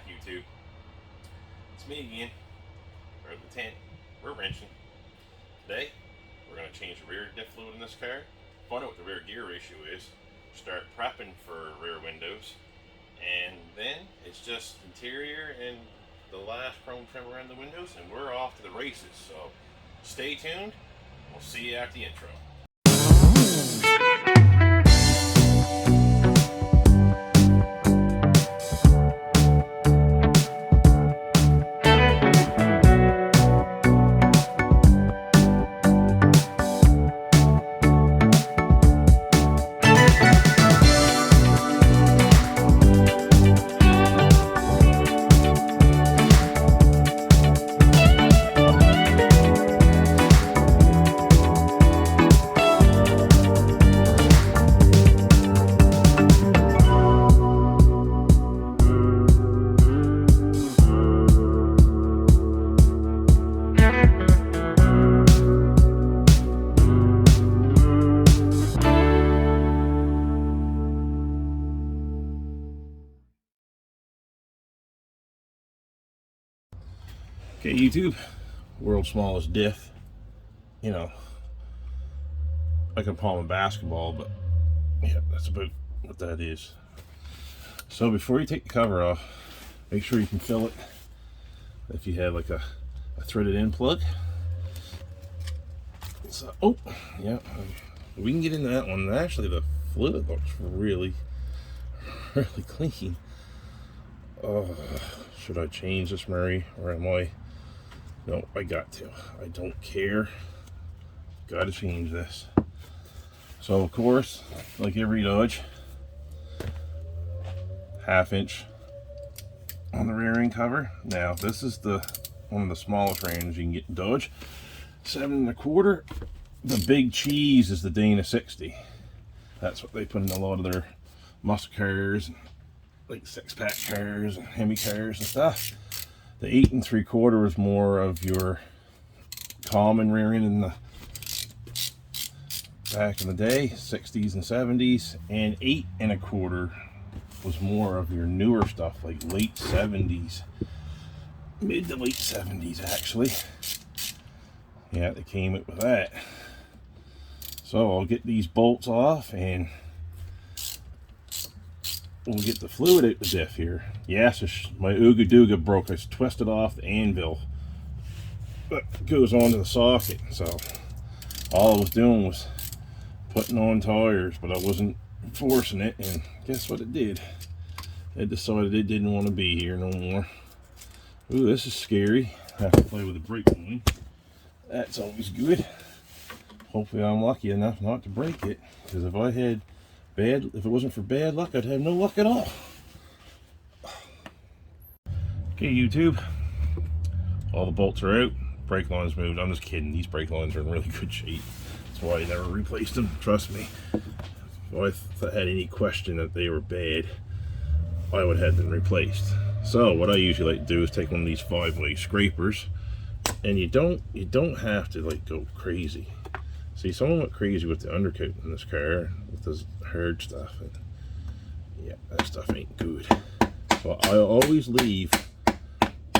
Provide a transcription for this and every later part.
YouTube. It's me again, or the tent. We're wrenching. Today, we're going to change the rear diff fluid in this car, find out what the rear gear ratio is, start prepping for rear windows, and then it's just interior and the last chrome trim around the windows, and we're off to the races. So stay tuned. We'll see you at the intro. Okay, YouTube, world's smallest diff. You know, I can palm a basketball, but yeah, that's about what that is. So before you take the cover off, make sure you can fill it. If you have like a threaded in plug. So, oh, yeah, we can get into that one. Actually, the fluid looks really clean. Oh, should I change this, Murray, or am I? No, I got to. I don't care. Got to change this. So, of course, like every Dodge, 1/2 inch on the rear end cover. Now, this is one of the smallest ranges you can get in Dodge. 7 1/4. The big cheese is the Dana 60. That's what they put in a lot of their muscle cars, and like 6-pack cars and Hemi cars and stuff. The 8 3/4 is more of your common rear end in the back in the day, 60s and 70s, and 8 1/4 was more of your newer stuff, like late 70s, mid to late 70s actually. Yeah, they came up with that. So I'll get these bolts off and we'll get the fluid out the diff here. Yes, my Ooga Dooga broke. I twisted off the anvil that goes onto the socket. So all I was doing was putting on tires, but I wasn't forcing it, and guess what it did? It decided it didn't want to be here no more. Ooh, this is scary. I have to play with the brake line. That's always good. Hopefully I'm lucky enough not to break it, because if it wasn't for bad luck, I'd have no luck at all. Okay, YouTube, all the bolts are out, brake lines moved. I'm just kidding, these brake lines are in really good shape. That's why I never replaced them, trust me. If I had any question that they were bad, I would have them replaced. So what I usually like to do is take one of these 5-way scrapers, and you don't have to like go crazy. See, someone went crazy with the undercoat in this car with this hard stuff, and yeah, that stuff ain't good. So I always leave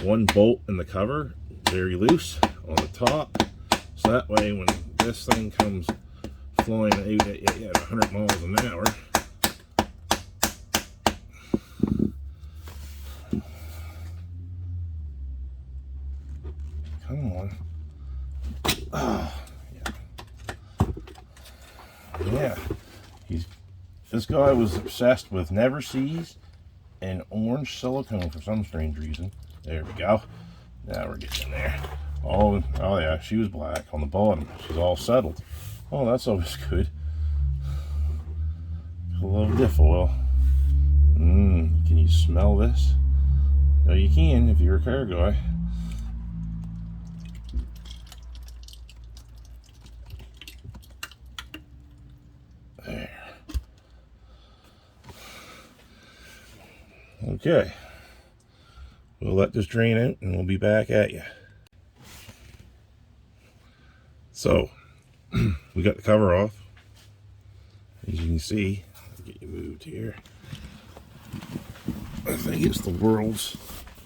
one bolt in the cover very loose on the top, so that way when this thing comes flying out at 100 miles an hour, come on. Oh, yeah. This guy was obsessed with Never Sees and orange silicone for some strange reason. There we go. Now we're getting in there. Oh yeah, she was black on the bottom. She's all settled. Oh, that's always good. A little diff oil. Can you smell this? No, you can if you're a car guy. There. Okay. We'll let this drain out and we'll be back at you. So, we got the cover off. As you can see, I'll get you moved here. I think it's the world's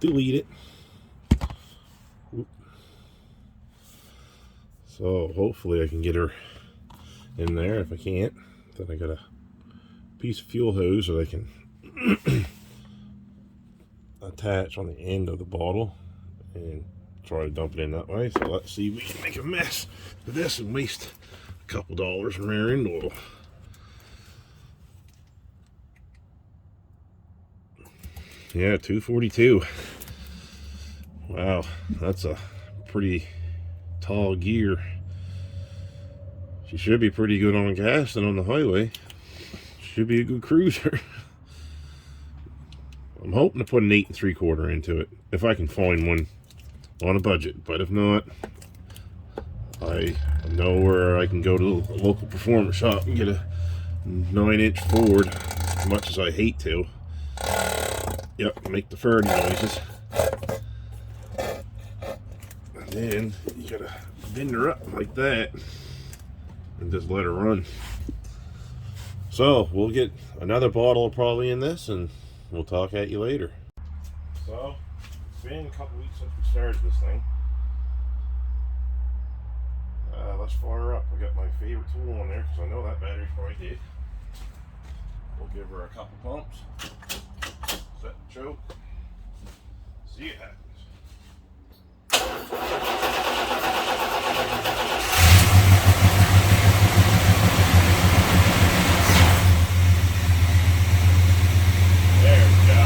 delete it. So hopefully I can get her in there. If I can't, then I got a piece of fuel hose that I can attach on the end of the bottle and try to dump it in that way. So let's see if we can make a mess of this and waste a couple dollars in rear end oil. Yeah, 242. Wow, that's a pretty tall gear. She should be pretty good on gas and on the highway. Should be a good cruiser. I'm hoping to put an 8 3/4 into it if I can find one on a budget. But if not, I know where I can go to a local performance shop and get a 9-inch Ford. As much as I hate to. Yep, make the farty noises. And then you gotta bend her up like that and just let her run. So we'll get another bottle probably in this, and we'll talk at you later. So it's been a couple weeks since we started this thing. Let's fire her up. I got my favorite tool on there because I know that battery's probably dead. We'll give her a couple pumps. Set the choke. See it happens. There we go.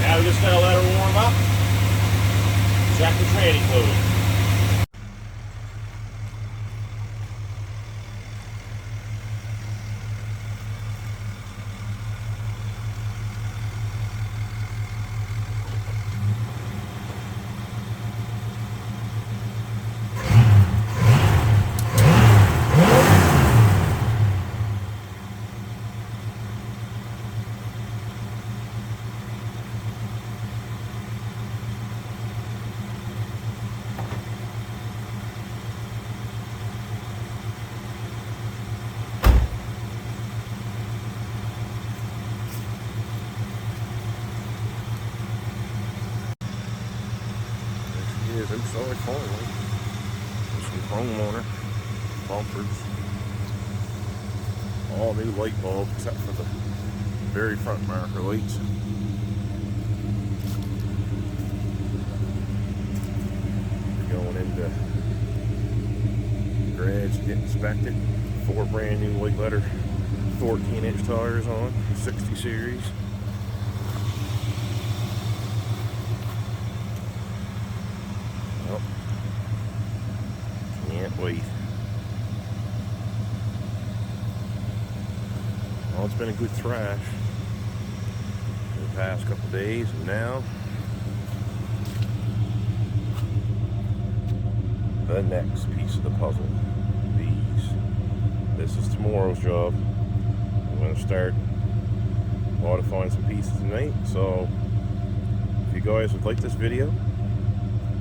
Now we just gotta let her warm up. Check the tranny fluid. Inside finally. Some chrome on her, bumpers, all new light bulb except for the very front marker lights. We're going into the garage to get inspected. 4 brand new white letter 14-inch tires on, 60 series. Wait. Well, it's been a good thrash in the past couple of days, and now the next piece of the puzzle. This is tomorrow's job. I'm going to start modifying some pieces tonight. So if you guys would like this video,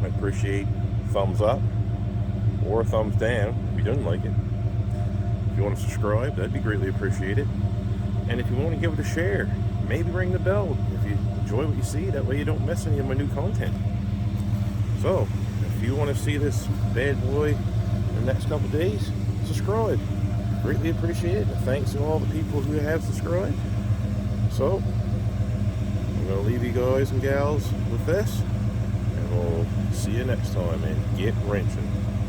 I appreciate thumbs up or a thumbs down if you didn't like it. If you want to subscribe, that'd be greatly appreciated. And if you want to give it a share, maybe ring the bell if you enjoy what you see. That way you don't miss any of my new content. So if you want to see this bad boy in the next couple of days, subscribe. Greatly appreciated. And thanks to all the people who have subscribed. So I'm going to leave you guys and gals with this, and we'll see you next time, and get wrenching.